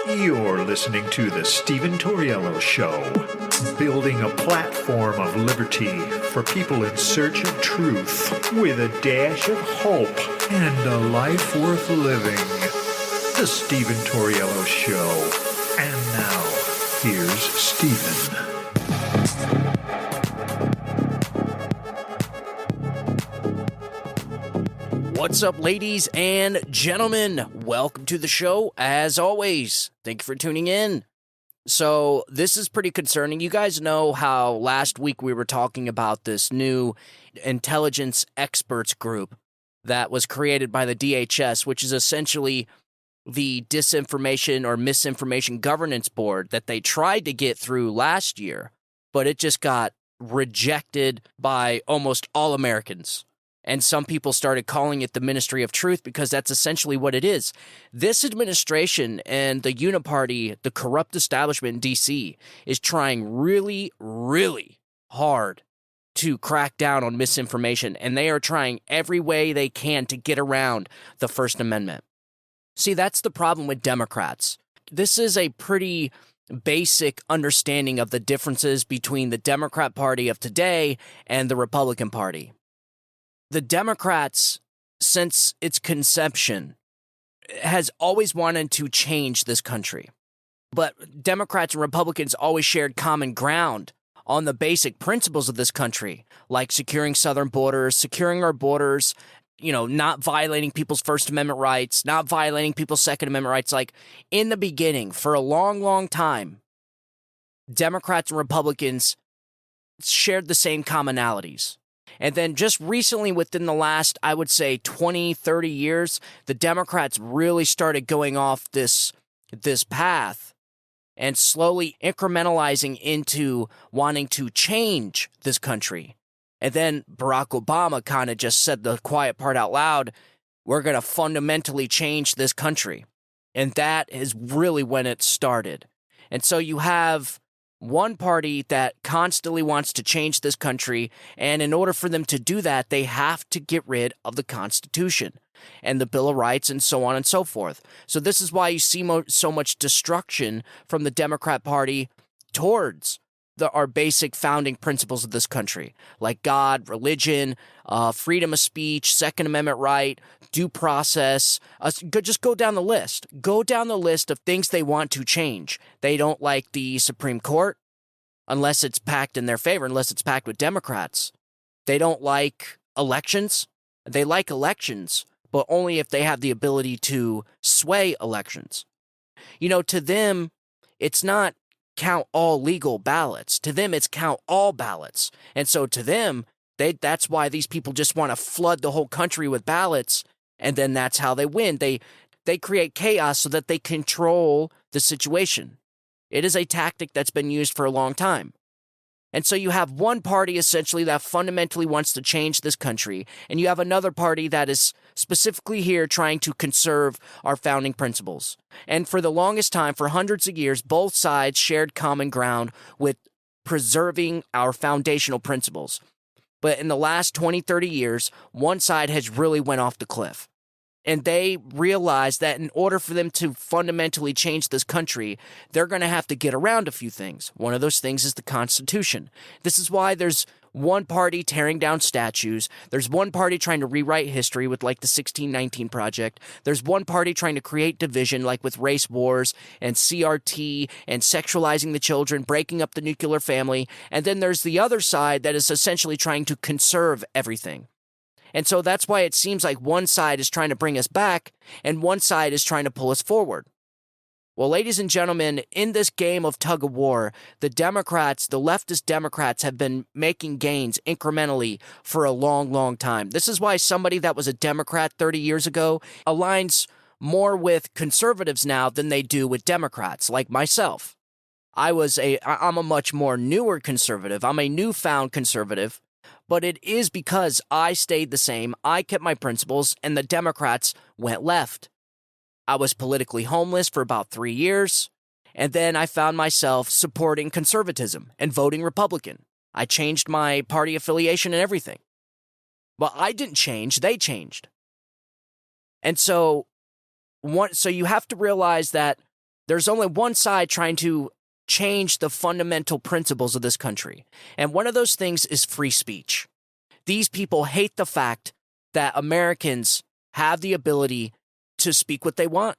You're listening to The Stephen Torriello Show, building a platform of liberty for people in search of truth with a dash of hope and a life worth living. The Stephen Torriello Show. And now, here's Stephen. What's up, ladies and gentlemen? Welcome to the show, as always. Thank you for tuning in. So, this is pretty concerning. You guys know how last week we were talking about this new intelligence experts group that was created by the DHS, which is essentially the Disinformation or Misinformation Governance Board that they tried to get through last year, but it just got rejected by almost all Americans. And some people started calling it the Ministry of Truth because that's essentially what it is. This administration and the Uniparty, the corrupt establishment in D.C., is trying really, really hard to crack down on misinformation, and they are trying every way they can to get around the First Amendment. See, that's the problem with Democrats. This is a pretty basic understanding of the differences between the Democrat Party of today and the Republican Party. The Democrats, since its conception, has always wanted to change this country. But Democrats and Republicans always shared common ground on the basic principles of this country, like securing southern borders, securing our borders, not violating people's First Amendment rights, not violating people's Second Amendment rights. Like, in the beginning, for a long, long time, Democrats and Republicans shared the same commonalities. And then just recently, within the last, I would say, 20, 30 years, the Democrats really started going off this path and slowly incrementalizing into wanting to change this country. And then Barack Obama kind of just said the quiet part out loud, we're going to fundamentally change this country. And that is really when it started. And so you have one party that constantly wants to change this country, and in order for them to do that, they have to get rid of the Constitution and the Bill of Rights and so on and so forth. So this is why you see so much destruction from the Democrat Party towards our basic founding principles of this country, like God, religion, freedom of speech, Second Amendment right, due process. Just go down the list. Go down the list of things they want to change. They don't like the Supreme Court unless it's packed in their favor, unless it's packed with Democrats. They don't like elections. They like elections, but only if they have the ability to sway elections. To them, it's not count all legal ballots. To them, it's count all ballots. And so to them, that's why these people just want to flood the whole country with ballots, and then that's how they win. They create chaos so that they control the situation. It is a tactic that's been used for a long time. And so you have one party essentially that fundamentally wants to change this country, and you have another party that is specifically here trying to conserve our founding principles. And for the longest time, for hundreds of years, both sides shared common ground with preserving our foundational principles. But in the last 20, 30 years, one side has really went off the cliff. And they realized that in order for them to fundamentally change this country, they're going to have to get around a few things. One of those things is the Constitution. This is why there's one party tearing down statues. There's one party trying to rewrite history with like the 1619 Project. There's one party trying to create division like with race wars and CRT and sexualizing the children, breaking up the nuclear family. And then there's the other side that is essentially trying to conserve everything. And so that's why it seems like one side is trying to bring us back and one side is trying to pull us forward. Well, ladies and gentlemen, in this game of tug of war, the Democrats, the leftist Democrats, have been making gains incrementally for a long, long time. This is why somebody that was a Democrat 30 years ago aligns more with conservatives now than they do with Democrats, like myself. I'm a much more newer conservative. I'm a newfound conservative. But it is because I stayed the same, I kept my principles, and the Democrats went left. I was politically homeless for about 3 years, and then I found myself supporting conservatism and voting Republican. I changed my party affiliation and everything. But I didn't change, they changed. And so you have to realize that There's only one side trying to change the fundamental principles of this country. And one of those things is free speech. These people hate the fact that Americans have the ability to speak what they want,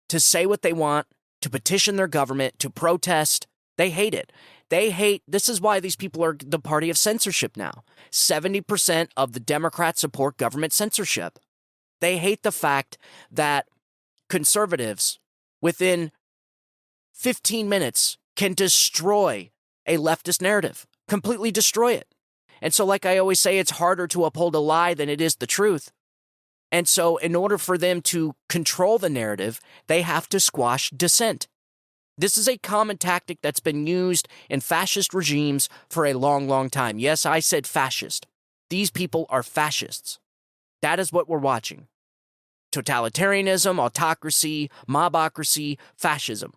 to say what they want, to petition their government, to protest. They hate it. This is why these people are the party of censorship now. 70% of the Democrats support government censorship. They hate the fact that conservatives, within 15 minutes, can destroy a leftist narrative, completely destroy it. And so, like I always say, it's harder to uphold a lie than it is the truth. And so, in order for them to control the narrative, they have to squash dissent. This is a common tactic that's been used in fascist regimes for a long, long time. Yes, I said fascist. These people are fascists. That is what we're watching. Totalitarianism, autocracy, mobocracy, fascism.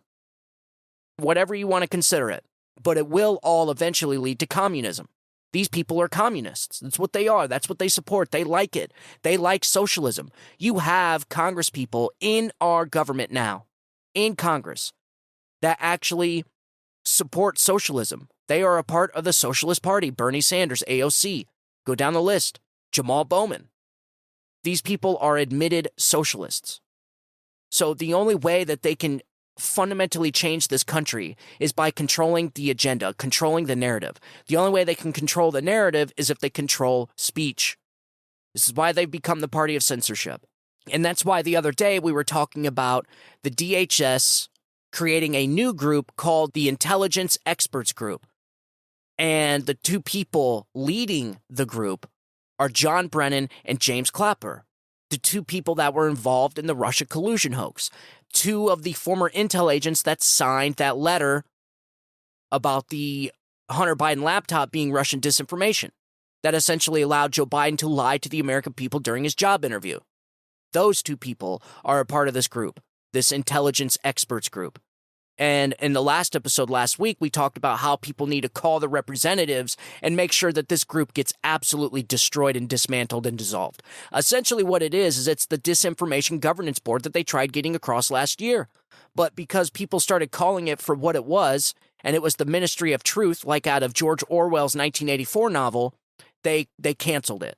Whatever you want to consider it. But it will all eventually lead to communism. These people are communists. That's what they are. That's what they support. They like it. They like socialism. You have Congress people in our government now, in Congress, that actually support socialism. They are a part of the Socialist Party. Bernie Sanders, AOC. Go down the list. Jamal Bowman. These people are admitted socialists. So the only way that they can fundamentally change this country is by controlling the agenda, controlling the narrative. The only way they can control the narrative is if they control speech. This is why they've become the party of censorship. And that's why the other day we were talking about the DHS creating a new group called the Intelligence Experts Group. And the two people leading the group are John Brennan and James Clapper, the two people that were involved in the Russia collusion hoax. Two of the former intel agents that signed that letter about the Hunter Biden laptop being Russian disinformation that essentially allowed Joe Biden to lie to the American people during his job interview. Those two people are a part of this group, this intelligence experts group. And in the last episode last week, we talked about how people need to call the representatives and make sure that this group gets absolutely destroyed and dismantled and dissolved. Essentially what it is it's the Disinformation Governance Board that they tried getting across last year. But because people started calling it for what it was, and it was the Ministry of Truth, like out of George Orwell's 1984 novel, they canceled it.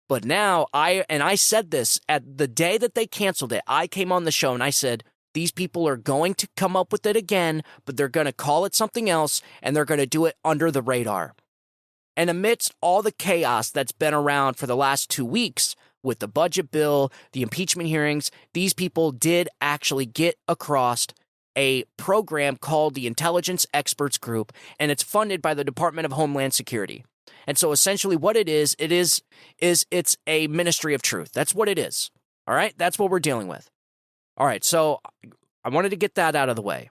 But now, I said this, at the day that they canceled it, I came on the show and I said, these people are going to come up with it again, but they're going to call it something else, and they're going to do it under the radar. And amidst all the chaos that's been around for the last 2 weeks with the budget bill, the impeachment hearings, these people did actually get across a program called the Intelligence Experts Group, and it's funded by the Department of Homeland Security. And so essentially what it's a ministry of truth. That's what it is. All right? That's what we're dealing with. All right, so I wanted to get that out of the way.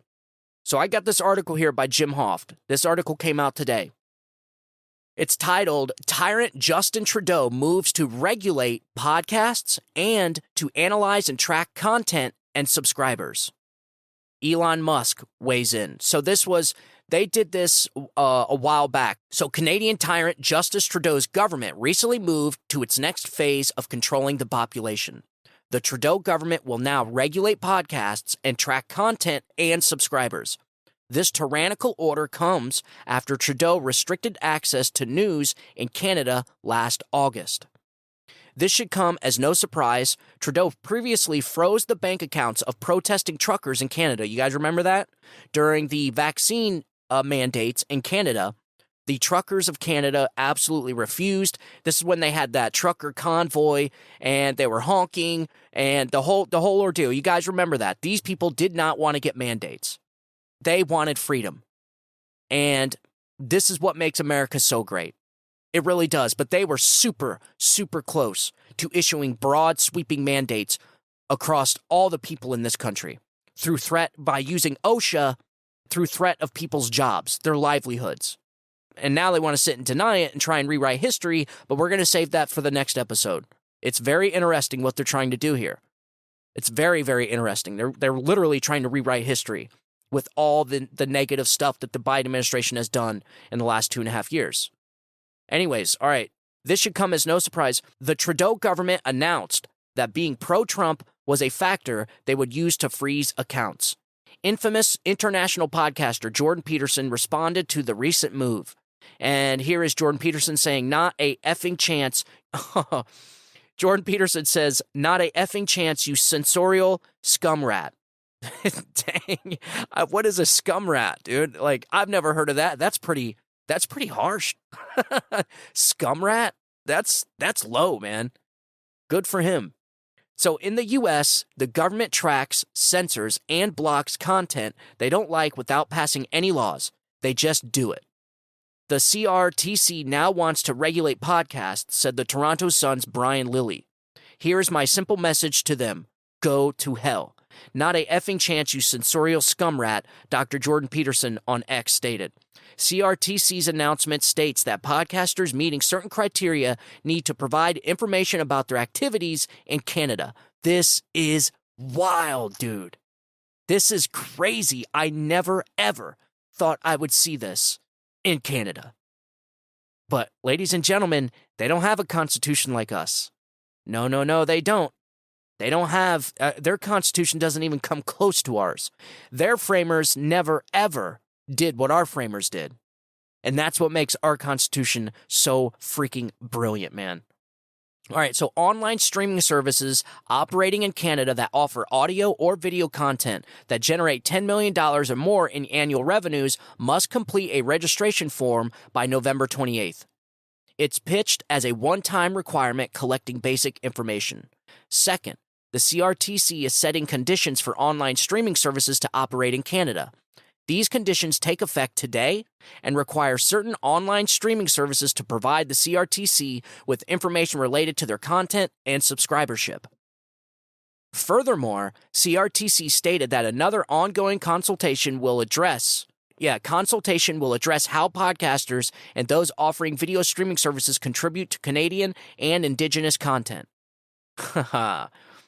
So I got this article here by Jim Hoft. This article came out today. It's titled, Tyrant Justine Trudeau Moves to Regulate Podcasts and to Analyze and Track Content and Subscribers. Elon Musk weighs in. So they did this a while back. So Canadian tyrant Justin Trudeau's government recently moved to its next phase of controlling the population. The Trudeau government will now regulate podcasts and track content and subscribers. This tyrannical order comes after Trudeau restricted access to news in Canada last August. This should come as no surprise. Trudeau previously froze the bank accounts of protesting truckers in Canada. You guys remember that? During the vaccine mandates in Canada, the truckers of Canada absolutely refused. This is when they had that trucker convoy and they were honking and the whole ordeal. You guys remember that. These people did not want to get mandates. They wanted freedom. And this is what makes America so great. It really does. But they were super, super close to issuing broad, sweeping mandates across all the people in this country through threat by using OSHA, through threat of people's jobs, their livelihoods. And now they want to sit and deny it and try and rewrite history, but we're going to save that for the next episode. It's very interesting what they're trying to do here. It's very, very interesting. They're literally trying to rewrite history with all the negative stuff that the Biden administration has done in the last 2.5 years. Anyways, all right, this should come as no surprise. The Trudeau government announced that being pro-Trump was a factor they would use to freeze accounts. Infamous international podcaster Jordan Peterson responded to the recent move. And here is Jordan Peterson saying, not a effing chance. Jordan Peterson says, not a effing chance, you censorial scum rat. Dang. What is a scum rat, dude? Like, I've never heard of that. That's pretty harsh. Scum rat? That's low, man. Good for him. So in the U.S., the government tracks, censors, and blocks content they don't like without passing any laws. They just do it. The CRTC now wants to regulate podcasts, said the Toronto Sun's Brian Lilly. Here's my simple message to them. Go to hell. Not a effing chance, you censorial scum rat, Dr. Jordan Peterson on X stated. CRTC's announcement states that podcasters meeting certain criteria need to provide information about their activities in Canada. This is wild, dude. This is crazy. I never, ever thought I would see this in Canada. But, ladies and gentlemen, they don't have a constitution like us. No, they don't. They don't have, their constitution doesn't even come close to ours. Their framers never, ever did what our framers did. And that's what makes our Constitution so freaking brilliant, man. All right, so online streaming services operating in Canada that offer audio or video content that generate $10 million or more in annual revenues must complete a registration form by November 28th. It's pitched as a one-time requirement collecting basic information. Second, the CRTC is setting conditions for online streaming services to operate in Canada. These conditions take effect today and require certain online streaming services to provide the CRTC with information related to their content and subscribership. Furthermore, CRTC stated that another ongoing consultation will address how podcasters and those offering video streaming services contribute to Canadian and Indigenous content.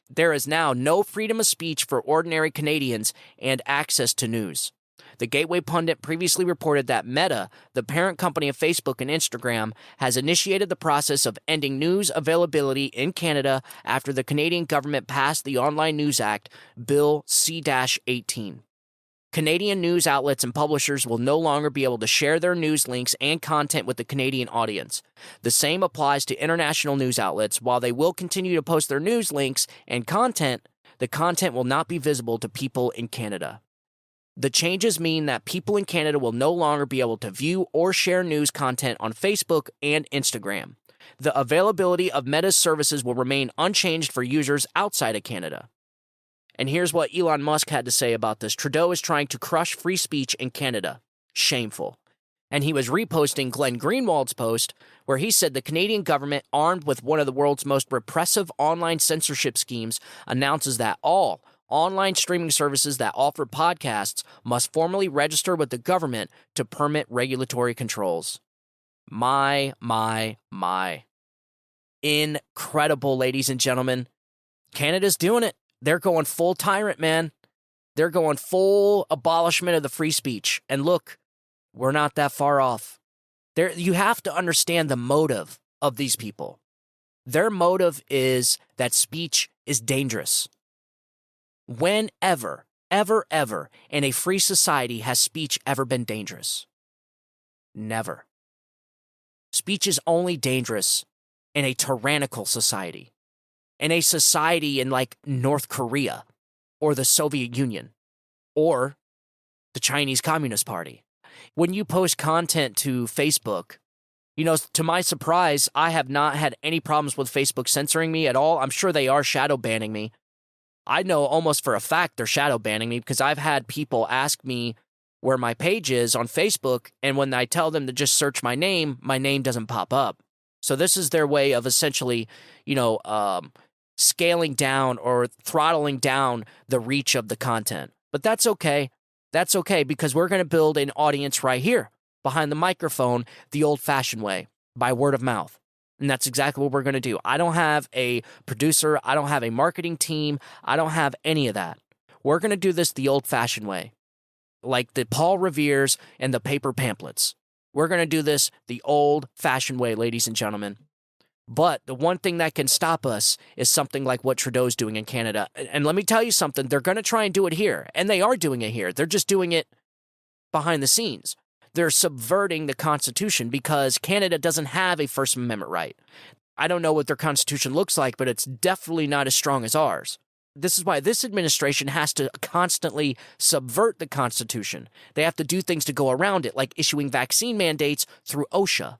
There is now no freedom of speech for ordinary Canadians and access to news. The Gateway Pundit previously reported that Meta, the parent company of Facebook and Instagram, has initiated the process of ending news availability in Canada after the Canadian government passed the Online News Act, Bill C-18. Canadian news outlets and publishers will no longer be able to share their news links and content with the Canadian audience. The same applies to international news outlets. While they will continue to post their news links and content, the content will not be visible to people in Canada. The changes mean that people in Canada will no longer be able to view or share news content on Facebook and Instagram. The availability of Meta's services will remain unchanged for users outside of Canada. And here's what Elon Musk had to say about this. Trudeau is trying to crush free speech in Canada. Shameful. And he was reposting Glenn Greenwald's post where he said the Canadian government, armed with one of the world's most repressive online censorship schemes, announces that all online streaming services that offer podcasts must formally register with the government to permit regulatory controls. My. Incredible, ladies and gentlemen. Canada's doing it. They're going full tyrant, man. They're going full abolishment of the free speech. And look, we're not that far off. You have to understand the motive of these people. Their motive is that speech is dangerous. Whenever, ever, in a free society has speech ever been dangerous? Never. Speech is only dangerous in a tyrannical society. In a society in like North Korea or the Soviet Union or the Chinese Communist Party. When you post content to Facebook, to my surprise, I have not had any problems with Facebook censoring me at all. I'm sure they are shadow banning me. I know almost for a fact they're shadow banning me because I've had people ask me where my page is on Facebook, and when I tell them to just search my name doesn't pop up. So this is their way of essentially, scaling down or throttling down the reach of the content. But that's okay. That's okay because we're going to build an audience right here behind the microphone the old-fashioned way, by word of mouth. And that's exactly what we're going to do. I don't have a producer. I don't have a marketing team. I don't have any of that. We're going to do this the old-fashioned way, like the Paul Revere's and the paper pamphlets. We're going to do this the old-fashioned way, ladies and gentlemen. But the one thing that can stop us is something like what Trudeau's doing in Canada. And let me tell you something, they're going to try and do it here. And they are doing it here. They're just doing it behind the scenes. They're subverting the Constitution because Canada doesn't have a First Amendment right. I don't know what their Constitution looks like, but it's definitely not as strong as ours. This is why this administration has to constantly subvert the Constitution. They have to do things to go around it, like issuing vaccine mandates through OSHA.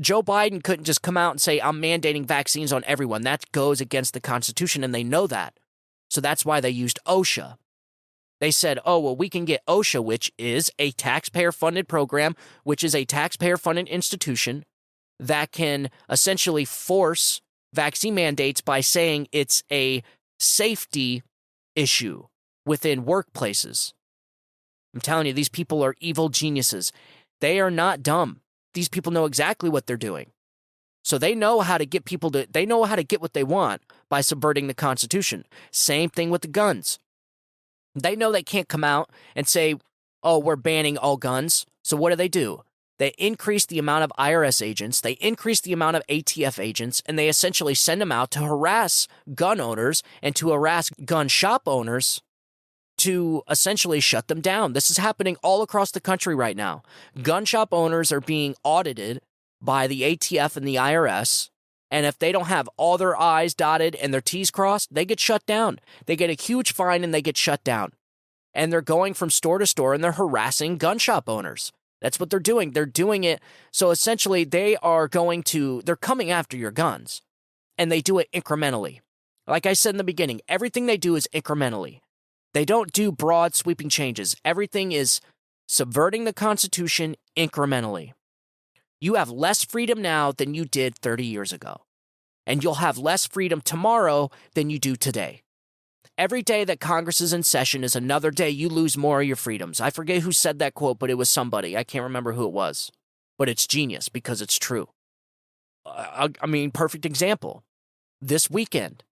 Joe Biden couldn't just come out and say, I'm mandating vaccines on everyone. That goes against the Constitution, and they know that. So that's why they used OSHA. They said, oh, well, we can get OSHA, which is a taxpayer-funded program, which is a taxpayer-funded institution that can essentially force vaccine mandates by saying it's a safety issue within workplaces. I'm telling you, these people are evil geniuses. They are not dumb. These people know exactly what they're doing. So they know how to get they know how to get what they want by subverting the Constitution. Same thing with the guns. They know they can't come out and say, oh, we're banning all guns. So what do? They increase the amount of IRS agents, they increase the amount of ATF agents, and they essentially send them out to harass gun owners and to harass gun shop owners to essentially shut them down. This is happening all across the country right now. Gun shop owners are being audited by the ATF and the IRS, and if they don't have all their I's dotted and their T's crossed, they get shut down. They get a huge fine and they get shut down. And they're going from store to store and they're harassing gun shop owners. That's what they're doing. They're doing it. So essentially they're coming after your guns, and they do it incrementally. Like I said in the beginning, everything they do is incrementally. They don't do broad sweeping changes. Everything is subverting the Constitution incrementally. You have less freedom now than you did 30 years ago. And you'll have less freedom tomorrow than you do today. Every day that Congress is in session is another day you lose more of your freedoms. I forget who said that quote, but it was somebody. I can't remember who it was. But it's genius because it's true. Perfect example. This weekend,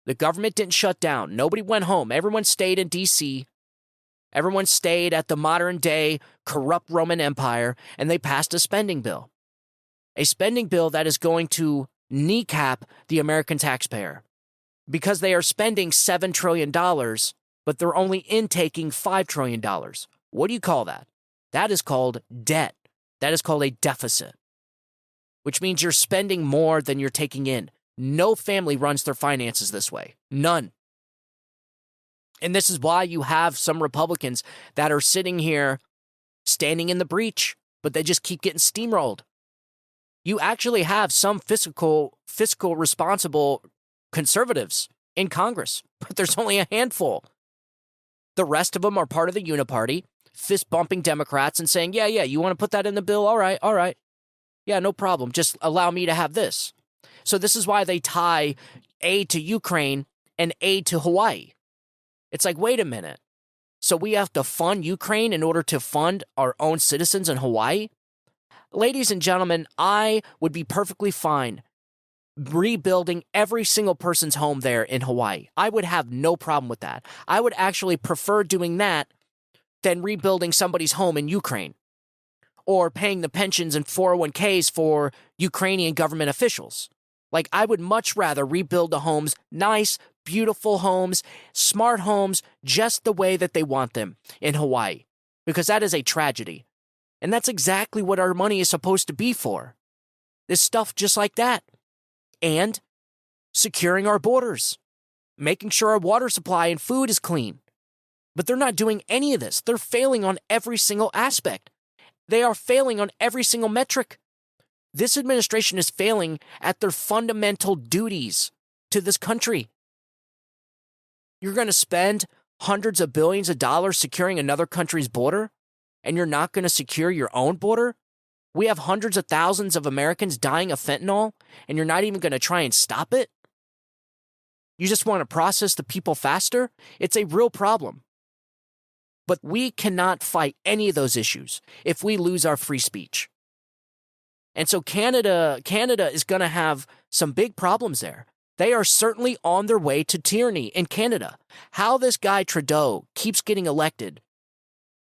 the government didn't shut down. Nobody went home. Everyone stayed in D.C. Everyone stayed at the modern-day corrupt Roman Empire, and they passed a spending bill. A spending bill that is going to kneecap the American taxpayer because they are spending $7 trillion, but they're only intaking $5 trillion. What do you call that? That is called debt. That is called a deficit, which means you're spending more than you're taking in. No family runs their finances this way. None. And this is why you have some Republicans that are sitting here standing in the breach, but they just keep getting steamrolled. You actually have some fiscal responsible conservatives in Congress, but there's only a handful. The rest of them are part of the Uniparty, fist-bumping Democrats and saying, yeah, you want to put that in the bill? All right. Yeah, no problem. Just allow me to have this. So this is why they tie aid to Ukraine and aid to Hawaii. It's like, wait a minute. So we have to fund Ukraine in order to fund our own citizens in Hawaii? Ladies and gentlemen, I would be perfectly fine rebuilding every single person's home there in Hawaii. I would have no problem with that. I would actually prefer doing that than rebuilding somebody's home in Ukraine or paying the pensions and 401ks for Ukrainian government officials. Like, I would much rather rebuild the homes, nice, beautiful homes, smart homes, just the way that they want them in Hawaii, because that is a tragedy. And that's exactly what our money is supposed to be for. This stuff just like that. And securing our borders, making sure our water supply and food is clean. But they're not doing any of this. They're failing on every single aspect. They are failing on every single metric. This administration is failing at their fundamental duties to this country. You're going to spend hundreds of billions of dollars securing another country's border, and you're not going to secure your own border? We have hundreds of thousands of Americans dying of fentanyl, and you're not even going to try and stop it? You just want to process the people faster? It's a real problem. But we cannot fight any of those issues if we lose our free speech. And so Canada is going to have some big problems there. They are certainly on their way to tyranny in Canada. How this guy Trudeau keeps getting elected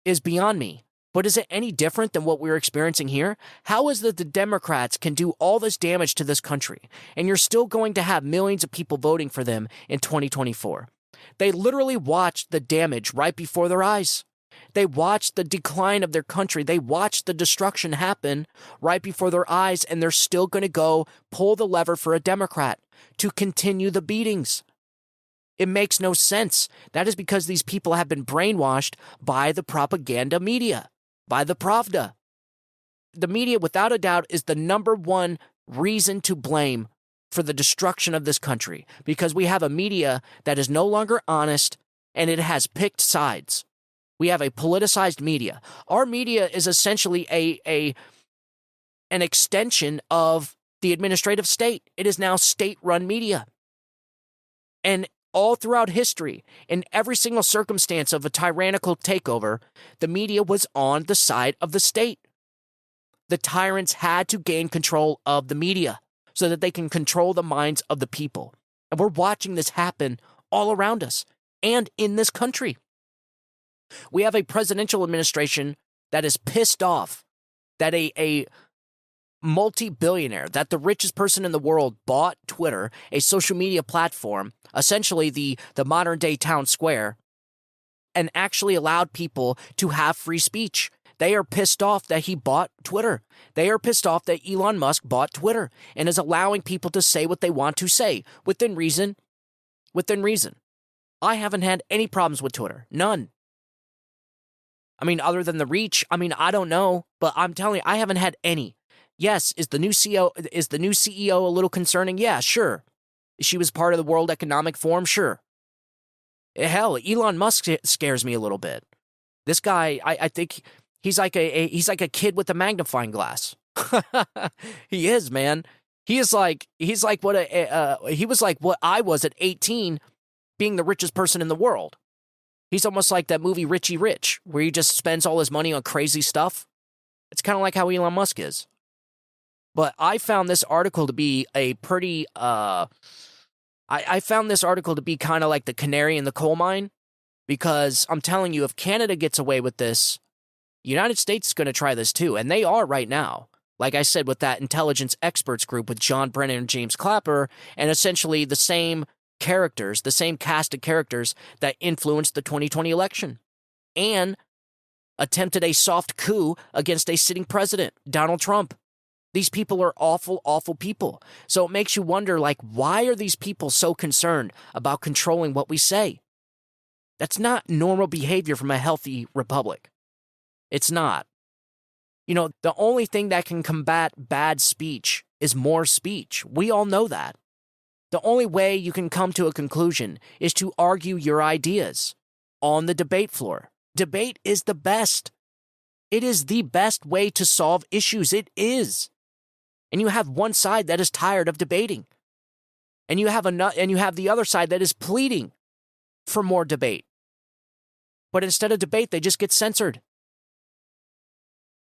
is beyond me. But is it any different than what we're experiencing here? How is it the Democrats can do all this damage to this country, and you're still going to have millions of people voting for them in 2024? They literally watched the damage right before their eyes. They watched the decline of their country. They watched the destruction happen right before their eyes, and they're still going to go pull the lever for a Democrat to continue the beatings. It makes no sense. That is because these people have been brainwashed by the propaganda media, by the Pravda. The media, without a doubt, is the number one reason to blame for the destruction of this country, because we have a media that is no longer honest and it has picked sides. We have a politicized media. Our media is essentially an extension of the administrative state. It is now state-run media. And all throughout history, in every single circumstance of a tyrannical takeover, the media was on the side of the state. The tyrants had to gain control of the media so that they can control the minds of the people. And we're watching this happen all around us and in this country. We have a presidential administration that is pissed off that a multi-billionaire, that the richest person in the world bought Twitter, a social media platform, essentially the modern-day town square, and actually allowed people to have free speech. They are pissed off that he bought Twitter. They are pissed off that Elon Musk bought Twitter and is allowing people to say what they want to say within reason. Within reason. I haven't had any problems with Twitter. None. I mean, other than the reach, I don't know, but I'm telling you, I haven't had any. Yes, is the new CEO a little concerning? Yeah, sure. She was part of the World Economic Forum? Sure. Hell, Elon Musk scares me a little bit. This guy, I think he's like a kid with a magnifying glass. He is, man. He was like what I was at 18, being the richest person in the world. He's almost like that movie Richie Rich, where he just spends all his money on crazy stuff. It's kind of like how Elon Musk is. But I found this article to be a pretty, I found this article to be kind of like the canary in the coal mine, because I'm telling you, if Canada gets away with this, the United States is going to try this too, and they are right now. Like I said, with that intelligence experts group with John Brennan and James Clapper, and essentially the same characters, the same cast of characters that influenced the 2020 election and attempted a soft coup against a sitting president, Donald Trump. These people are awful, awful people. So it makes you wonder, like, why are these people so concerned about controlling what we say? That's not normal behavior from a healthy republic. It's not. You know, the only thing that can combat bad speech is more speech. We all know that. The only way you can come to a conclusion is to argue your ideas on the debate floor. Debate is the best. It is the best way to solve issues. It is. And you have one side that is tired of debating. And you have the other side that is pleading for more debate. But instead of debate, they just get censored.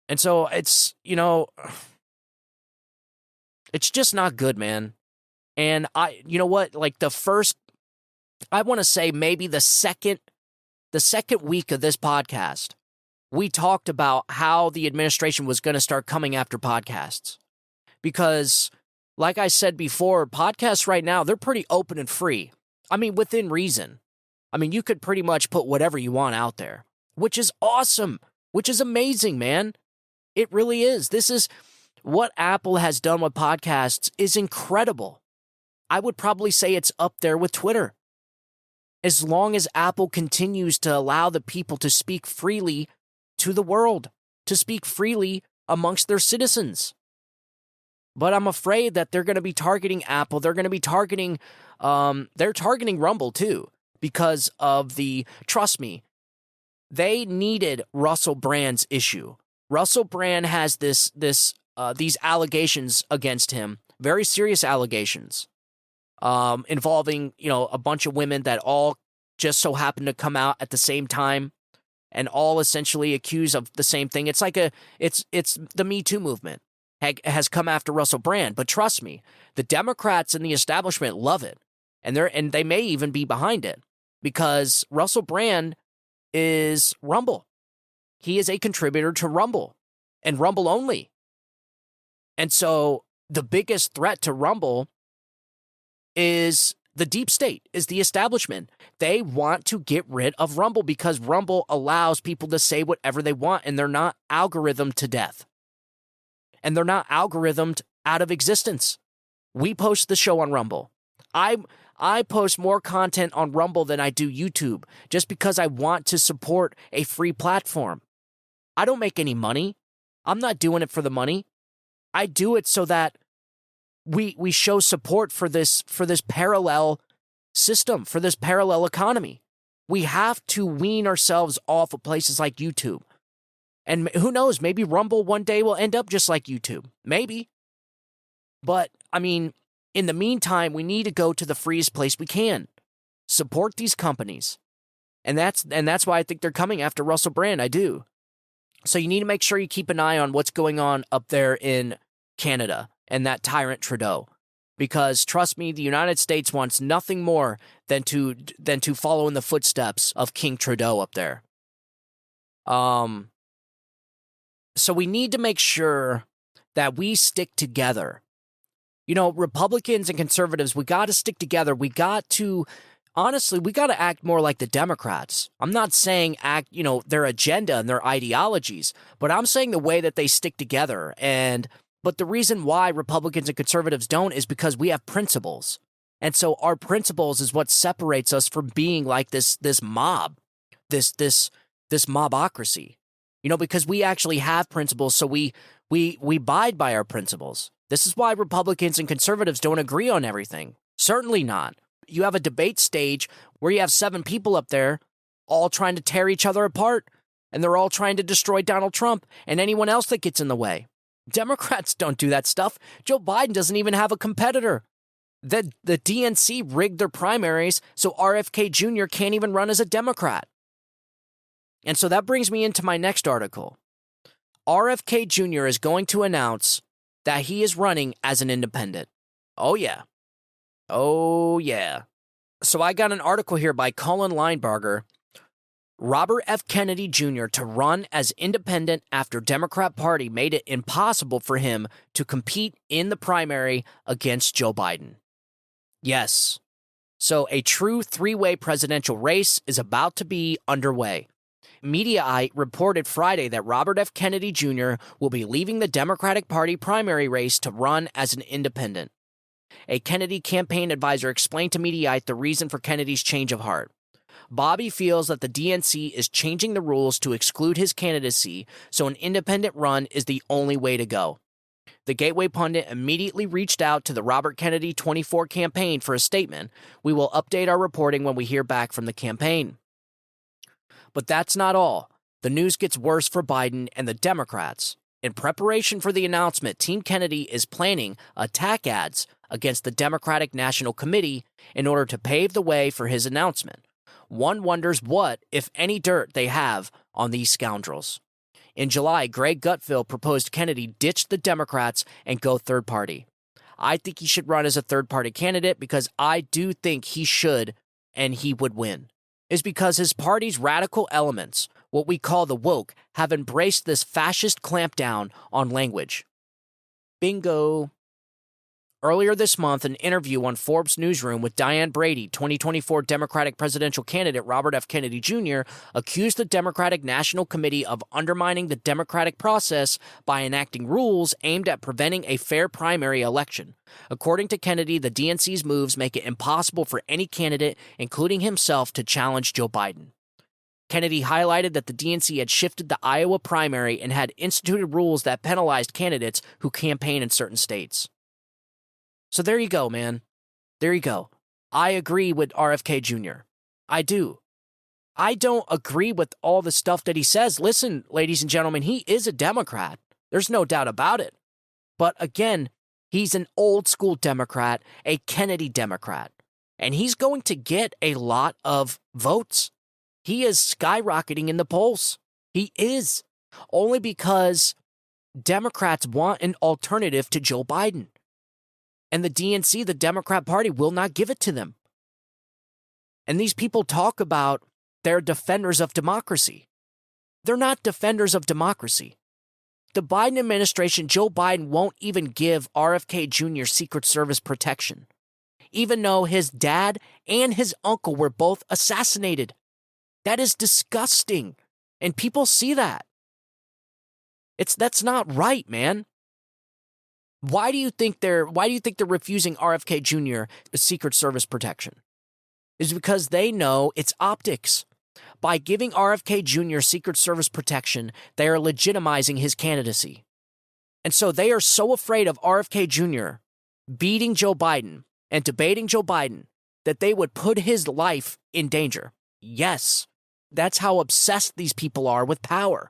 And so it's, it's just not good, man. And you know what? Like I want to say maybe the second week of this podcast, we talked about how the administration was going to start coming after podcasts. Because, like I said before, podcasts right now, they're pretty open and free. I mean, within reason. I mean, you could pretty much put whatever you want out there, which is awesome, which is amazing, man. It really is. This is what Apple has done with podcasts is incredible. I would probably say it's up there with Twitter. As long as Apple continues to allow the people to speak freely to the world, to speak freely amongst their citizens. But I'm afraid that they're going to be targeting Apple. They're going to be targeting, they're targeting Rumble too, because of trust me, they needed Russell Brand's issue. Russell Brand has these allegations against him, very serious allegations, involving, a bunch of women that all just so happen to come out at the same time and all essentially accused of the same thing. It's like it's the Me Too movement has come after Russell Brand. But trust me, the Democrats and the establishment love it. And they may even be behind it because Russell Brand is Rumble. he is a contributor to Rumble and Rumble only. And so the biggest threat to Rumble is the deep state, is the establishment. They want to get rid of Rumble because Rumble allows people to say whatever they want, and they're not algorithmed to death. And they're not algorithmed out of existence. We post the show on Rumble. I post more content on Rumble than I do YouTube just because I want to support a free platform. I don't make any money. I'm not doing it for the money. I do it so that we show support for this parallel system, for this parallel economy. We have to wean ourselves off of places like YouTube. And who knows, maybe Rumble one day will end up just like YouTube. Maybe. But, I mean, in the meantime, we need to go to the freest place we can. Support these companies. And that's why I think they're coming after Russell Brand. I do. So you need to make sure you keep an eye on what's going on up there in Canada and that tyrant Trudeau. Because trust me, the United States wants nothing more than to follow in the footsteps of King Trudeau up there. So we need to make sure that we stick together. You know, Republicans and conservatives, we got to stick together. We got to, honestly, we got to act more like the Democrats. I'm not saying act, their agenda and their ideologies, but I'm saying the way that they stick together. But the reason why Republicans and conservatives don't is because we have principles. And so our principles is what separates us from being like this mob, this mobocracy. Because we actually have principles, so we abide by our principles. This is why Republicans and conservatives don't agree on everything. Certainly not. You have a debate stage where you have 7 people up there all trying to tear each other apart, and they're all trying to destroy Donald Trump and anyone else that gets in the way. Democrats don't do that stuff. Joe Biden doesn't even have a competitor. The DNC rigged their primaries, so RFK Jr. can't even run as a Democrat. And so that brings me into my next article. RFK Jr. is going to announce that he is running as an independent. Oh, yeah. Oh, yeah. So I got an article here by Colin Linebarger. Robert F. Kennedy Jr. to run as independent after Democrat Party made it impossible for him to compete in the primary against Joe Biden. Yes. So a true 3-way presidential race is about to be underway. Mediaite reported Friday that Robert F. Kennedy Jr. will be leaving the Democratic Party primary race to run as an independent. A Kennedy campaign advisor explained to Mediaite the reason for Kennedy's change of heart. Bobby feels that the DNC is changing the rules to exclude his candidacy, so an independent run is the only way to go. The Gateway pundit immediately reached out to the Robert Kennedy 24 campaign for a statement. We will update our reporting when we hear back from the campaign. But that's not all. The news gets worse for Biden and the Democrats. In preparation for the announcement, Team Kennedy is planning attack ads against the Democratic National Committee in order to pave the way for his announcement. One wonders what, if any, dirt they have on these scoundrels. In July, Greg Gutfeld proposed Kennedy ditch the Democrats and go third party. I think he should run as a third party candidate because I do think he should and he would win. Is because his party's radical elements, what we call the woke, have embraced this fascist clampdown on language. Bingo. Earlier this month, an interview on Forbes Newsroom with Diane Brady, 2024 Democratic presidential candidate Robert F. Kennedy Jr., accused the Democratic National Committee of undermining the democratic process by enacting rules aimed at preventing a fair primary election. According to Kennedy, the DNC's moves make it impossible for any candidate, including himself, to challenge Joe Biden. Kennedy highlighted that the DNC had shifted the Iowa primary and had instituted rules that penalized candidates who campaign in certain states. So there you go, man. There you go. I agree with RFK Jr. I do. I don't agree with all the stuff that he says. Listen, ladies and gentlemen, he is a Democrat. There's no doubt about it. But again, he's an old school Democrat, a Kennedy Democrat. And he's going to get a lot of votes. He is skyrocketing in the polls. He is. Only because Democrats want an alternative to Joe Biden. And the DNC, the Democrat Party, will not give it to them. And these people talk about they're defenders of democracy. They're not defenders of democracy. The Biden administration, Joe Biden, won't even give RFK Jr. Secret Service protection, even though his dad and his uncle were both assassinated. That is disgusting. And people see that. That's not right, man. Why do you think they're refusing RFK Jr. Secret Service protection? It's because they know it's optics. By giving RFK Jr. Secret Service protection, they are legitimizing his candidacy. And so they are so afraid of RFK Jr. beating Joe Biden and debating Joe Biden that they would put his life in danger. Yes, that's how obsessed these people are with power.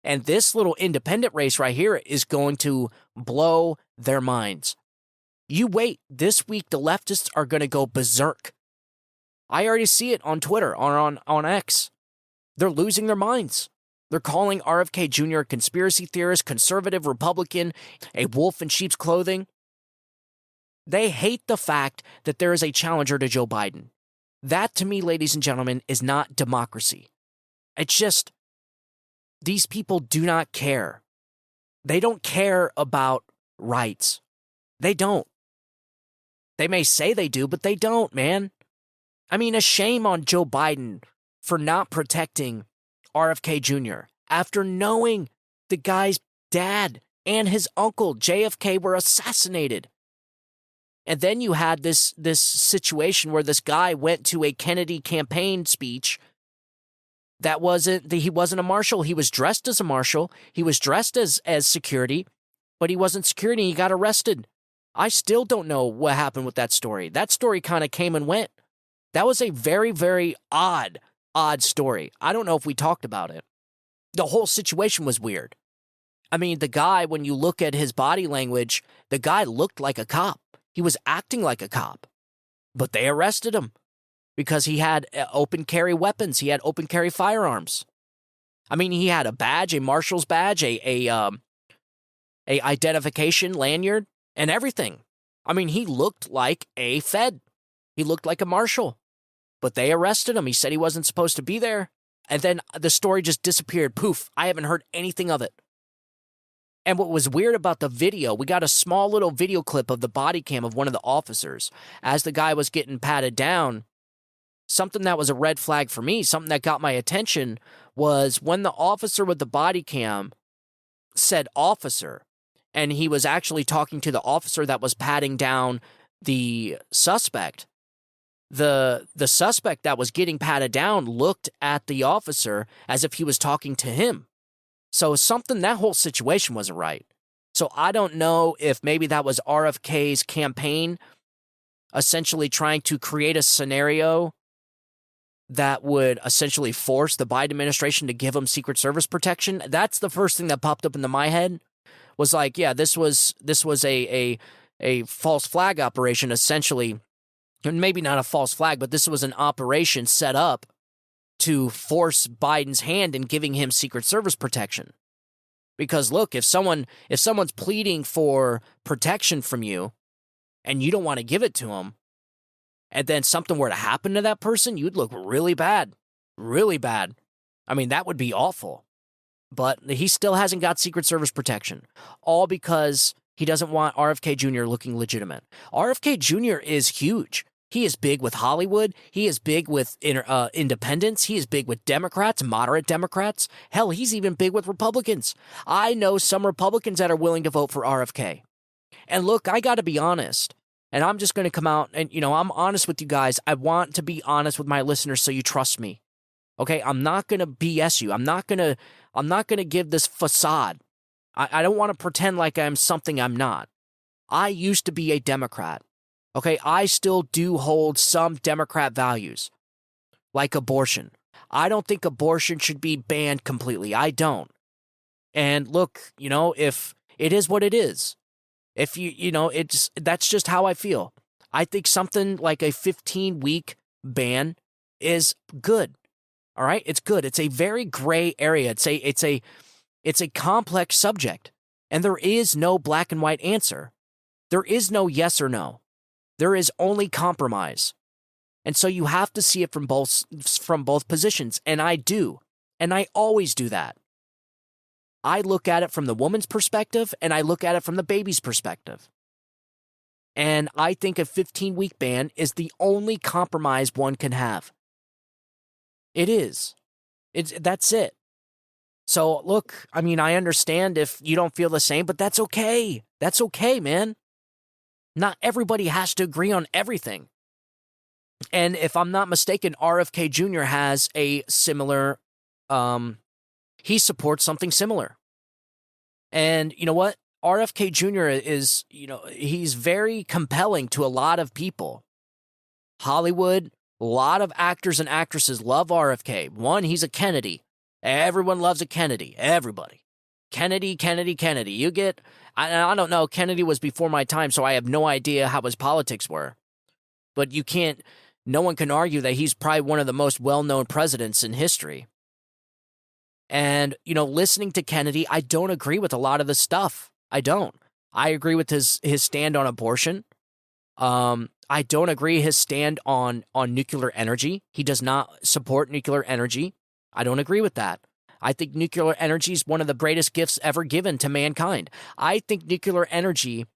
And this little independent race right here is going to blow their minds. You wait. This week, the leftists are going to go berserk. I already see it on Twitter, or on X. They're losing their minds. They're calling RFK Jr. a conspiracy theorist, conservative, Republican, a wolf in sheep's clothing. They hate the fact that there is a challenger to Joe Biden. That, to me, ladies and gentlemen, is not democracy. It's just, these people do not care. They don't care about rights. They don't. They may say they do, but they don't, man. I mean, a shame on Joe Biden for not protecting RFK Jr. after knowing the guy's dad and his uncle, JFK, were assassinated. And then you had this situation where this guy went to a Kennedy campaign speech he wasn't a marshal. He was dressed as a marshal. He was dressed as security, but he wasn't security. He got arrested. I still don't know what happened with that story. That story kind of came and went. That was a very, very odd story. I don't know if we talked about it. The whole situation was weird. I mean, the guy, when you look at his body language, the guy looked like a cop. He was acting like a cop. But they arrested him because he had open carry weapons. He had open carry firearms. I mean, he had a badge, a marshal's badge, a identification lanyard, and everything. I mean, he looked like a Fed. He looked like a marshal. But they arrested him. He said he wasn't supposed to be there. And then the story just disappeared. Poof. I haven't heard anything of it. And what was weird about the video, we got a small little video clip of the body cam of one of the officers. As the guy was getting patted down, something that was a red flag for me, something that got my attention, was when the officer with the body cam said officer, and he was actually talking to the officer that was patting down the suspect. The suspect that was getting patted down looked at the officer as if he was talking to him. So that whole situation wasn't right. So I don't know if maybe that was RFK's campaign essentially trying to create a scenario that would essentially force the Biden administration to give him Secret Service protection. That's the first thing that popped up into my head, was like, yeah, this was a false flag operation, essentially. And maybe not a false flag, but this was an operation set up to force Biden's hand in giving him Secret Service protection. Because look, if someone's pleading for protection from you and you don't want to give it to them, and then something were to happen to that person, you'd look really bad. Really bad. I mean, that would be awful. But he still hasn't got Secret Service protection. All because he doesn't want RFK Jr. looking legitimate. RFK Jr. is huge. He is big with Hollywood. He is big with independents. He is big with Democrats, moderate Democrats. Hell, he's even big with Republicans. I know some Republicans that are willing to vote for RFK. And look, I got to be honest. And I'm just going to come out and, I'm honest with you guys. I want to be honest with my listeners so you trust me. Okay? I'm not going to BS you. I'm not going to give this facade. I don't want to pretend like I'm something I'm not. I used to be a Democrat. Okay, I still do hold some Democrat values, like abortion. I don't think abortion should be banned completely. I don't. And look, if it is what it is, if that's just how I feel. I think something like a 15-week ban is good. All right, it's good. It's a very gray area. It's a complex subject, and there is no black and white answer. There is no yes or no. There is only compromise. And so you have to see it from both positions, and I do. And I always do that. I look at it from the woman's perspective, and I look at it from the baby's perspective. And I think a 15-week ban is the only compromise one can have. It is. That's it. So, look, I mean, I understand if you don't feel the same, but that's okay. That's okay, man. Not everybody has to agree on everything. And if I'm not mistaken, RFK Jr. has a similar, he supports something similar. And you know what? RFK Jr. is, he's very compelling to a lot of people. Hollywood, a lot of actors and actresses love RFK. One, he's a Kennedy. Everyone loves a Kennedy. Everybody. Kennedy. You get, I don't know, Kennedy was before my time, so I have no idea how his politics were. But no one can argue that he's probably one of the most well-known presidents in history. And, listening to Kennedy, I don't agree with a lot of the stuff. I don't. I agree with his stand on abortion. I don't agree his stand on nuclear energy. He does not support nuclear energy. I don't agree with that. I think nuclear energy is one of the greatest gifts ever given to mankind. I think nuclear energy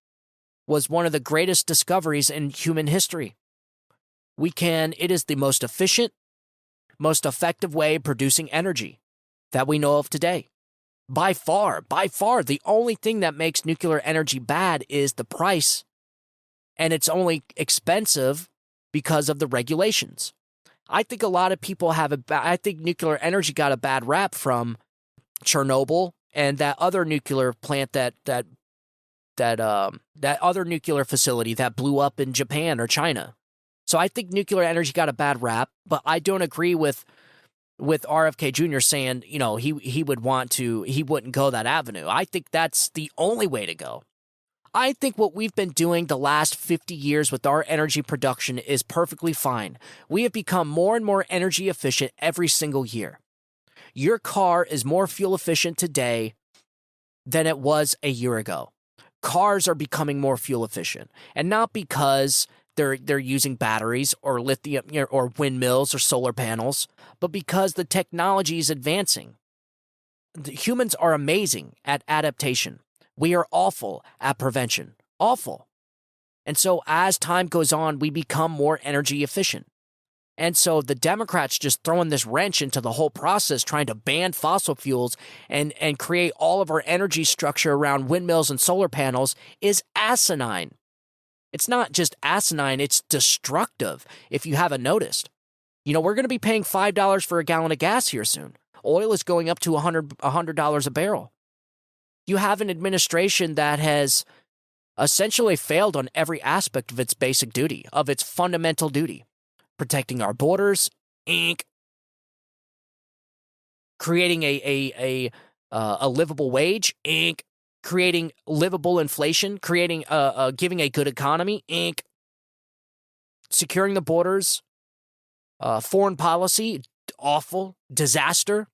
was one of the greatest discoveries in human history. It is the most efficient, most effective way of producing energy that we know of today. By far, the only thing that makes nuclear energy bad is the price, and it's only expensive because of the regulations. I think a lot of people I think nuclear energy got a bad rap from Chernobyl and that other nuclear plant that other nuclear facility that blew up in Japan or China. So I think nuclear energy got a bad rap, but I don't agree with RFK Jr. saying, he wouldn't go that avenue. I think that's the only way to go. I think what we've been doing the last 50 years with our energy production is perfectly fine. We have become more and more energy efficient every single year. Your car is more fuel efficient today than it was a year ago. Cars are becoming more fuel efficient, and not because they're using batteries or lithium or windmills or solar panels, but because the technology is advancing. Humans are amazing at adaptation. We are awful at prevention. Awful. And so as time goes on, we become more energy efficient. And so the Democrats just throwing this wrench into the whole process, trying to ban fossil fuels and create all of our energy structure around windmills and solar panels is asinine. It's not just asinine, it's destructive, if you haven't noticed. We're going to be paying $5 for a gallon of gas here soon. Oil is going up to $100 a barrel. You have an administration that has essentially failed on every aspect of its basic duty, of its fundamental duty. Protecting our borders, creating a livable wage, creating livable inflation, creating giving a good economy, securing the borders, foreign policy, awful, disaster,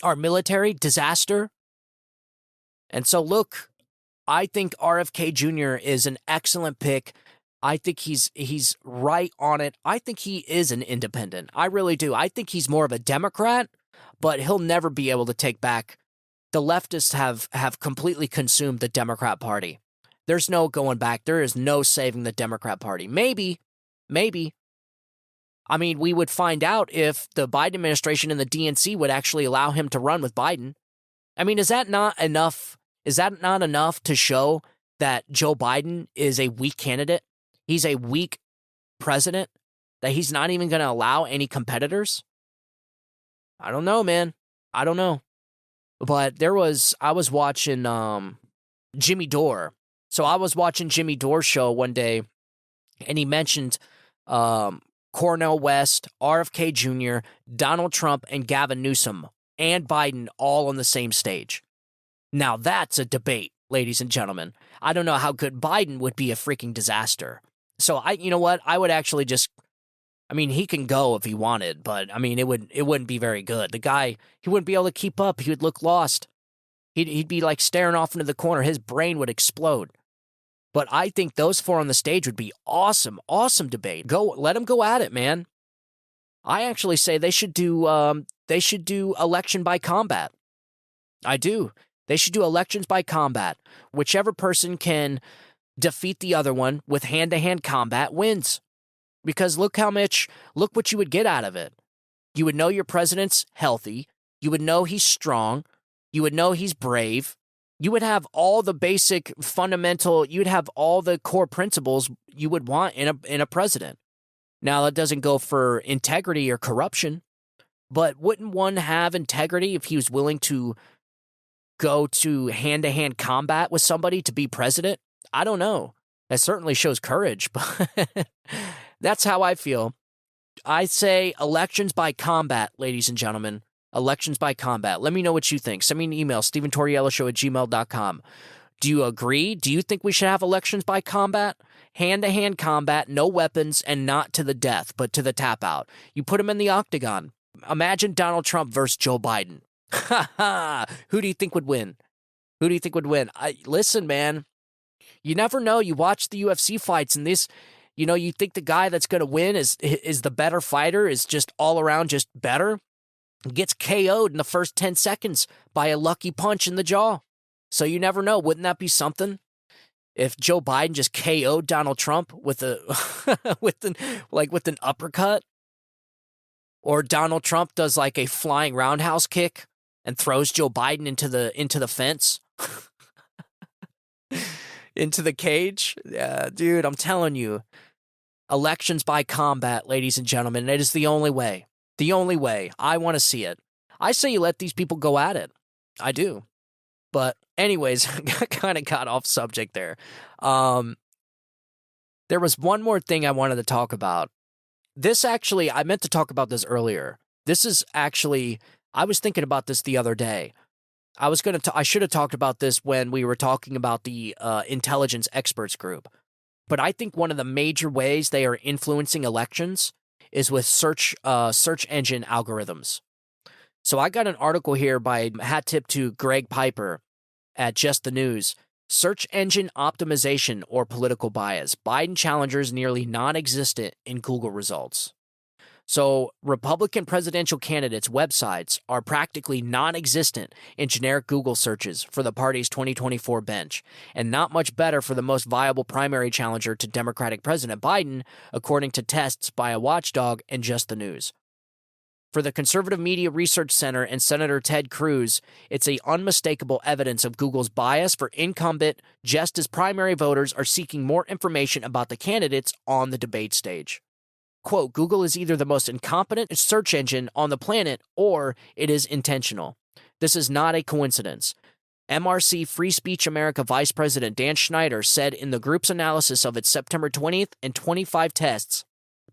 our military, disaster. And so, look, I think RFK Jr. is an excellent pick. I think he's right on it. I think he is an independent. I really do. I think he's more of a Democrat, but he'll never be able to take back. The leftists have completely consumed the Democrat Party. There's no going back. There is no saving the Democrat Party. Maybe. I mean, we would find out if the Biden administration and the DNC would actually allow him to run with Biden. I mean, is that not enough? Is that not enough to show that Joe Biden is a weak candidate? He's a weak president? That he's not even going to allow any competitors? I don't know, man. I don't know. But I was watching Jimmy Dore. So I was watching Jimmy Dore's show one day, and he mentioned Cornel West, RFK Jr., Donald Trump, and Gavin Newsom, and Biden all on the same stage. Now that's a debate, ladies and gentlemen. I don't know how good Biden would be a freaking disaster. So you know what? I would actually he can go if he wanted, but it wouldn't be very good. The guy, he wouldn't be able to keep up. He would look lost. He'd be like staring off into the corner. His brain would explode. But I think those four on the stage would be awesome, awesome debate. Let them go at it, man. I actually say they should do election by combat. I do. They should do elections by combat. Whichever person can defeat the other one with hand-to-hand combat wins. Because look what you would get out of it. You would know your president's healthy. You would know he's strong. You would know he's brave. You would have all the basic fundamental, you'd have all the core principles you would want in a president. Now, that doesn't go for integrity or corruption, but wouldn't one have integrity if he was willing to go to hand-to-hand combat with somebody to be president? I don't know. That certainly shows courage, but that's how I feel. I say elections by combat, ladies and gentlemen. Elections by combat. Let me know what you think. Send me an email, StephenTorrielloShow@gmail.com. Do you agree? Do you think we should have elections by combat? Hand-to-hand combat, no weapons, and not to the death, but to the tap-out. You put him in the octagon. Imagine Donald Trump versus Joe Biden. Ha ha! Who do you think would win? Who do you think would win? Listen, man. You never know. You watch the UFC fights, and this, you think the guy that's going to win is the better fighter, is just all around just better. Gets KO'd in the first 10 seconds by a lucky punch in the jaw. So you never know. Wouldn't that be something? If Joe Biden just KO'd Donald Trump with an uppercut, or Donald Trump does like a flying roundhouse kick and throws Joe Biden into the fence, into the cage. Yeah, dude, I'm telling you, elections by combat, ladies and gentlemen. It is the only way. The only way. I want to see it. I say you let these people go at it. I do. But anyways, I kind of got off subject there. There was one more thing I wanted to talk about. I meant to talk about this earlier. I was thinking about this the other day. I should have talked about this when we were talking about the intelligence experts group. But I think one of the major ways they are influencing elections is with search engine algorithms. So I got an article here by hat tip to Greg Piper at Just the News. Search engine optimization or political bias. Biden challengers nearly non-existent in Google results. So Republican presidential candidates' websites are practically non-existent in generic Google searches for the party's 2024 bench, and not much better for the most viable primary challenger to Democratic President Biden, according to tests by a watchdog and Just the News. For the Conservative Media Research Center and Senator Ted Cruz, it's a unmistakable evidence of Google's bias for incumbent, just as primary voters are seeking more information about the candidates on the debate stage. Quote, Google is either the most incompetent search engine on the planet or it is intentional. This is not a coincidence. MRC Free Speech America Vice President Dan Schneider said in the group's analysis of its September 20th and 25 tests,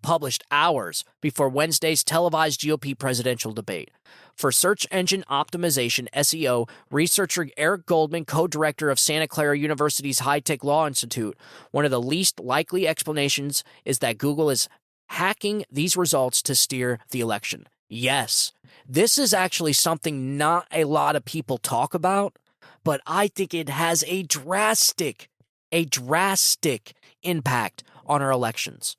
published hours before Wednesday's televised GOP presidential debate. For search engine optimization, SEO, researcher Eric Goldman, co-director of Santa Clara University's High-Tech Law Institute, one of the least likely explanations is that Google is hacking these results to steer the election. Yes, this is actually something not a lot of people talk about, but I think it has a drastic impact on our elections.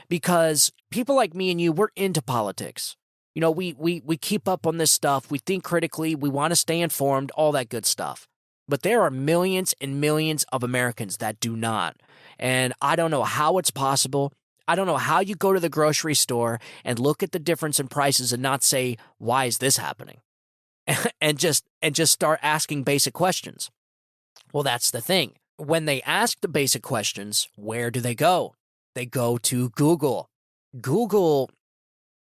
Because people like me and you, we're into politics. We keep up on this stuff. We think critically. We want to stay informed, all that good stuff. But there are millions and millions of Americans that do not. And I don't know how it's possible. I don't know how you go to the grocery store and look at the difference in prices and not say, why is this happening? and just start asking basic questions. Well, that's the thing. When they ask the basic questions, where do they go? They go to Google. Google,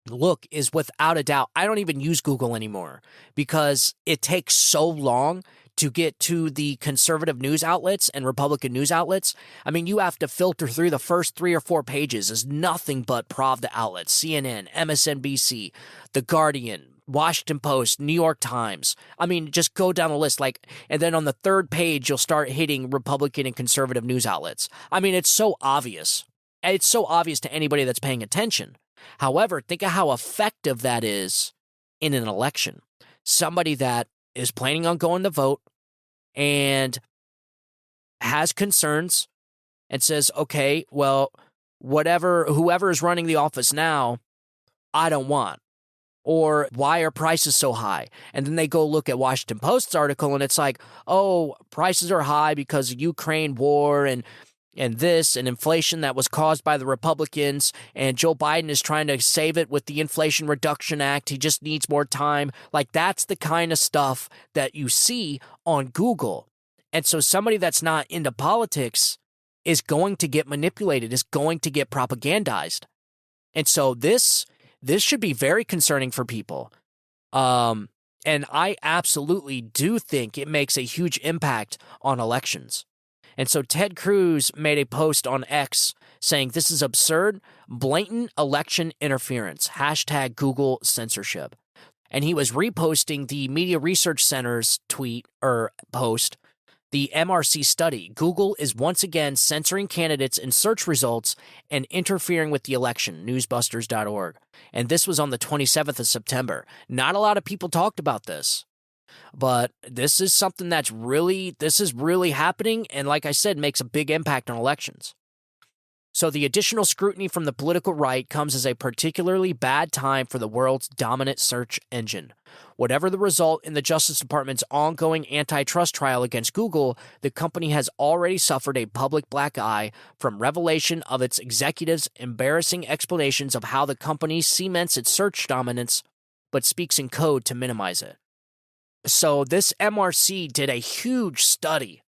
look, is without a doubt, I don't even use Google anymore because it takes so long to get to the conservative news outlets and Republican news outlets. I mean, you have to filter through the first 3 or 4 pages as nothing but Pravda outlets, CNN, MSNBC, The Guardian, Washington Post, New York Times. I mean, just go down the list. And then on the 3rd page, you'll start hitting Republican and conservative news outlets. I mean, it's so obvious. It's so obvious to anybody that's paying attention. However, think of how effective that is in an election. Somebody that is planning on going to vote and has concerns and says, okay, well, whoever is running the office now, I don't want. Or why are prices so high? And then they go look at Washington Post's article and it's like, oh, prices are high because of Ukraine war and this and inflation that was caused by the Republicans, and Joe Biden is trying to save it with the Inflation Reduction Act. He just needs more time. Like, that's the kind of stuff that you see on Google. And so somebody that's not into politics is going to get manipulated, is going to get propagandized. And so this should be very concerning for people. And I absolutely do think it makes a huge impact on elections. And so Ted Cruz made a post on X saying, "This is absurd, blatant election interference, hashtag Google censorship." And he was reposting the Media Research Center's tweet or post, the MRC study. Google is once again censoring candidates in search results and interfering with the election, newsbusters.org. And this was on the 27th of September. Not a lot of people talked about this. But this is something that's really happening, and like I said, makes a big impact on elections. So the additional scrutiny from the political right comes as a particularly bad time for the world's dominant search engine. Whatever the result in the Justice Department's ongoing antitrust trial against Google, the company has already suffered a public black eye from revelation of its executives' embarrassing explanations of how the company cements its search dominance, but speaks in code to minimize it. So this MRC did a huge study,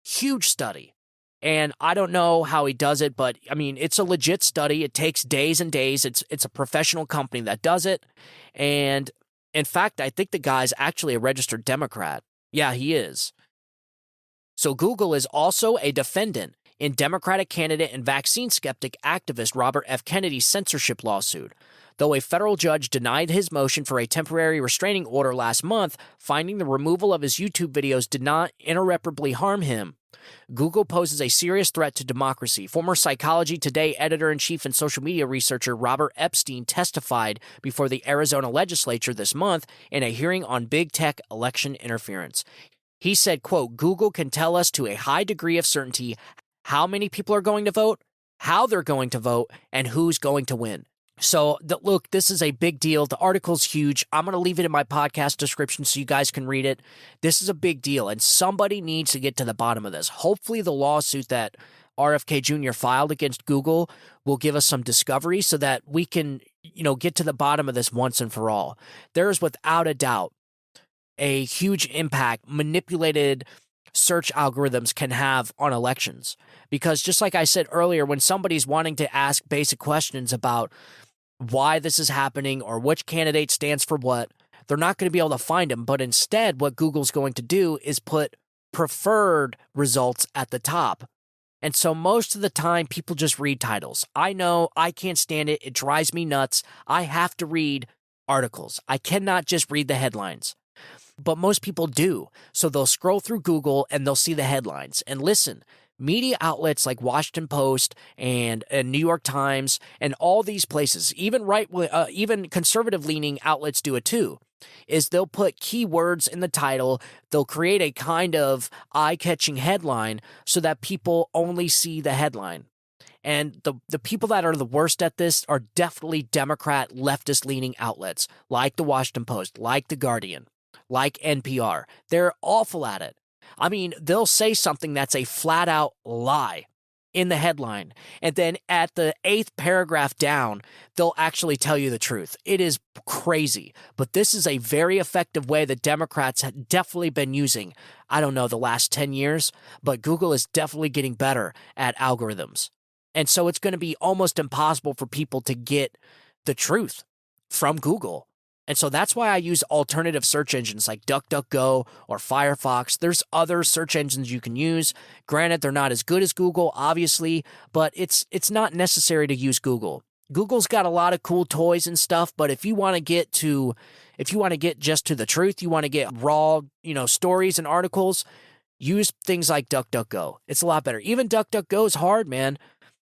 and I don't know how he does it, but I mean, it's a legit study. It takes days and days. It's a professional company that does it, and in fact, I think the guy's actually a registered Democrat. Yeah, he is. So Google is also a defendant in Democratic candidate and vaccine skeptic activist Robert F. Kennedy's censorship lawsuit. Though a federal judge denied his motion for a temporary restraining order last month, finding the removal of his YouTube videos did not irreparably harm him. Google poses a serious threat to democracy. Former Psychology Today editor-in-chief and social media researcher Robert Epstein testified before the Arizona legislature this month in a hearing on big tech election interference. He said, quote, "Google can tell us to a high degree of certainty how many people are going to vote, how they're going to vote, and who's going to win." So, look, this is a big deal. The article's huge. I'm going to leave it in my podcast description so you guys can read it. This is a big deal, and somebody needs to get to the bottom of this. Hopefully, the lawsuit that RFK Jr. filed against Google will give us some discovery so that we can, get to the bottom of this once and for all. There is, without a doubt, a huge impact manipulated search algorithms can have on elections. Because just like I said earlier, when somebody's wanting to ask basic questions about why this is happening or which candidate stands for what, they're not going to be able to find them. But instead, what Google's going to do is put preferred results at the top. And so most of the time, people just read titles. I know, I can't stand it. It drives me nuts. I have to read articles. I cannot just read the headlines. But most people do. So they'll scroll through Google and they'll see the headlines. And listen, media outlets like Washington Post and New York Times and all these places, even even conservative-leaning outlets do it too, is they'll put keywords in the title. They'll create a kind of eye-catching headline so that people only see the headline. And the people that are the worst at this are definitely Democrat leftist-leaning outlets like the Washington Post, like The Guardian, like NPR. They're awful at it. I mean, they'll say something that's a flat-out lie in the headline, and then at the 8th paragraph down, they'll actually tell you the truth. It is crazy, but this is a very effective way that Democrats have definitely been using, I don't know, the last 10 years, but Google is definitely getting better at algorithms. And so it's going to be almost impossible for people to get the truth from Google. And so that's why I use alternative search engines like DuckDuckGo or Firefox. There's other search engines you can use. Granted, they're not as good as Google, obviously, but it's not necessary to use Google. Google's got a lot of cool toys and stuff, but if you want to get just to the truth, you want to get raw, stories and articles, use things like DuckDuckGo. It's a lot better. Even DuckDuckGo is hard, man.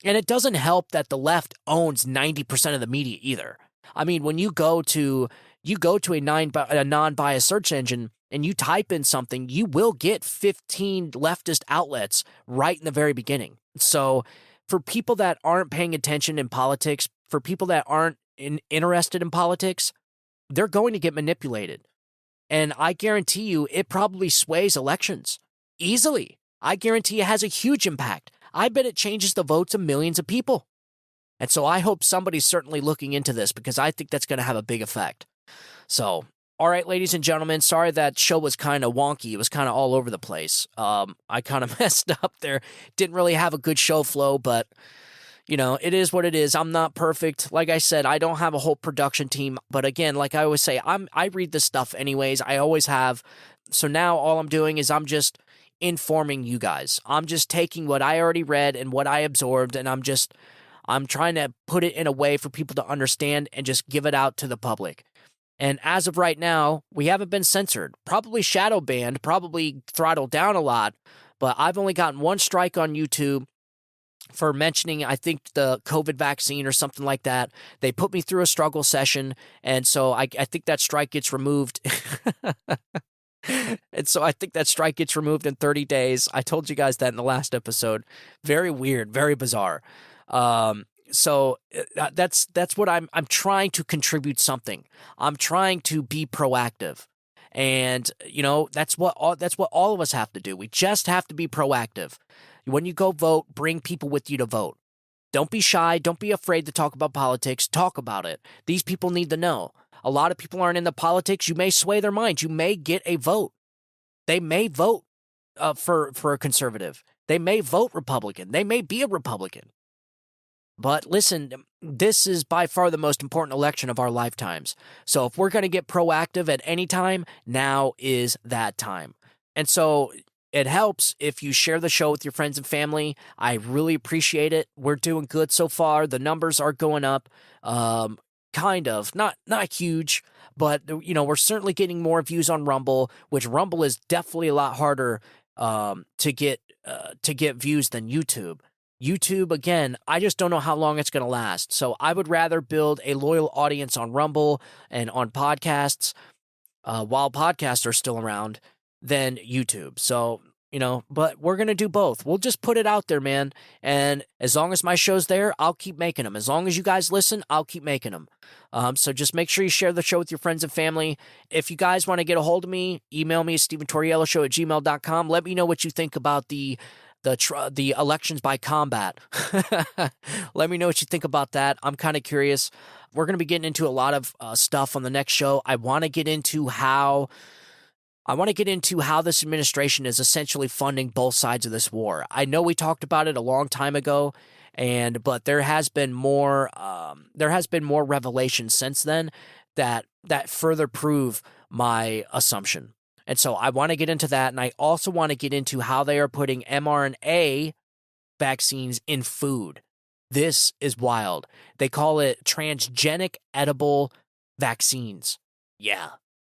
And it doesn't help that the left owns 90% of the media either. I mean, when you go to a non-biased search engine and you type in something, you will get 15 leftist outlets right in the very beginning. So for people that aren't paying attention in politics, for people that aren't interested in politics, they're going to get manipulated. And I guarantee you it probably sways elections easily. I guarantee it has a huge impact. I bet it changes the votes of millions of people. And so I hope somebody's certainly looking into this because I think that's going to have a big effect. So, all right, ladies and gentlemen, sorry that show was kind of wonky. It was kind of all over the place. I kind of messed up there. Didn't really have a good show flow, but, you know, it is what it is. I'm not perfect. Like I said, I don't have a whole production team. But again, like I always say, I read this stuff anyways. I always have. So now all I'm doing is I'm just informing you guys. I'm just taking what I already read and what I absorbed, and I'm trying to put it in a way for people to understand and just give it out to the public. And as of right now, we haven't been censored, probably shadow banned, probably throttled down a lot, but I've only gotten one strike on YouTube for mentioning, I think, the COVID vaccine or something like that. They put me through a struggle session, and so I think that strike gets removed. And so I think that strike gets removed in 30 days. I told you guys that in the last episode. Very weird, very bizarre. So that's what I'm trying to contribute something. I'm trying to be proactive. And, you know, that's what all of us have to do. We just have to be proactive. When you go vote, bring people with you to vote. Don't be shy. Don't be afraid to talk about politics. Talk about it. These people need to know. A lot of people aren't into politics. You may sway their minds. You may get a vote. They may vote for a conservative. They may vote Republican. They may be a Republican. But listen, this is by far the most important election of our lifetimes. So if we're going to get proactive at any time, now is that time. And so it helps if you share the show with your friends and family. I really appreciate it. We're doing good so far. The numbers are going up. Kind of. Not huge, but, you know, we're certainly getting more views on Rumble, which Rumble is definitely a lot harder to get views than YouTube. YouTube, again, I just don't know how long it's going to last. So I would rather build a loyal audience on Rumble and on podcasts while podcasts are still around than YouTube. So, you know, but we're going to do both. We'll just put it out there, man. And as long as my show's there, I'll keep making them. As long as you guys listen, I'll keep making them. So just make sure you share the show with your friends and family. If you guys want to get a hold of me, email me at StephenTorrielloShow@gmail.com. Let me know what you think about the elections by combat. Let me know what you think about that. I'm kind of curious. We're going to be getting into a lot of stuff on the next show. I want to get into how this administration is essentially funding both sides of this war. I know we talked about it a long time ago, but there has been more revelation since then that further prove my assumption. And so I want to get into that, and I also want to get into how they are putting mRNA vaccines in food. This is wild. They call it transgenic edible vaccines. Yeah,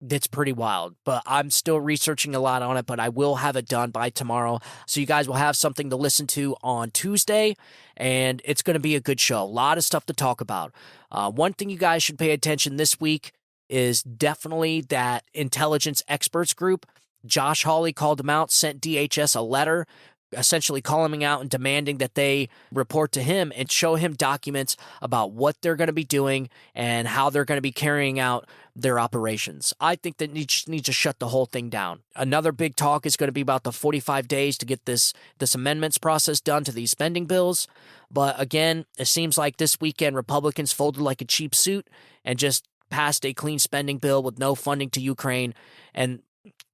that's pretty wild, but I'm still researching a lot on it, but I will have it done by tomorrow. So you guys will have something to listen to on Tuesday, and it's going to be a good show. A lot of stuff to talk about. One thing you guys should pay attention this week is definitely that intelligence experts group. Josh Hawley called them out, sent DHS a letter, essentially calling him out and demanding that they report to him and show him documents about what they're going to be doing and how they're going to be carrying out their operations. I think that needs to shut the whole thing down. Another big talk is going to be about the 45 days to get this amendments process done to these spending bills. But again, it seems like this weekend Republicans folded like a cheap suit and just passed a clean spending bill with no funding to Ukraine. And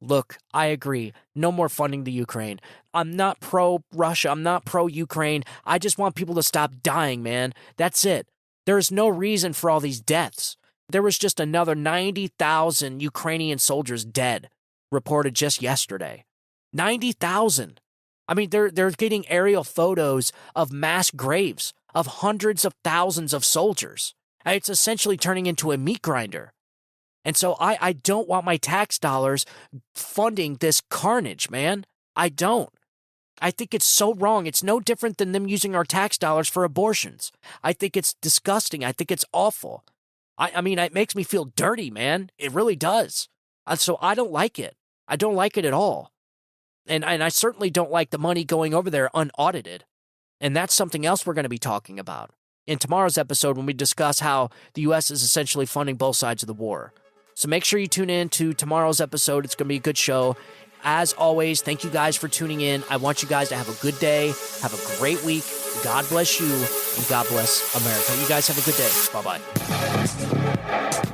look, I agree. No more funding to Ukraine. I'm not pro-Russia. I'm not pro-Ukraine. I just want people to stop dying, man. That's it. There is no reason for all these deaths. There was just another 90,000 Ukrainian soldiers dead, reported just yesterday. 90,000. I mean, they're getting aerial photos of mass graves of hundreds of thousands of soldiers. It's essentially turning into a meat grinder. And so I don't want my tax dollars funding this carnage, man. I don't. I think it's so wrong. It's no different than them using our tax dollars for abortions. I think it's disgusting. I think it's awful. I mean, it makes me feel dirty, man. It really does. So I don't like it. I don't like it at all. And I certainly don't like the money going over there unaudited. And that's something else we're going to be talking about. in tomorrow's episode when we discuss how the U.S. is essentially funding both sides of the war. So make sure you tune in to tomorrow's episode. It's going to be a good show. As always, thank you guys for tuning in. I want you guys to have a good day. Have a great week. God bless you, and God bless America. You guys have a good day. Bye-bye.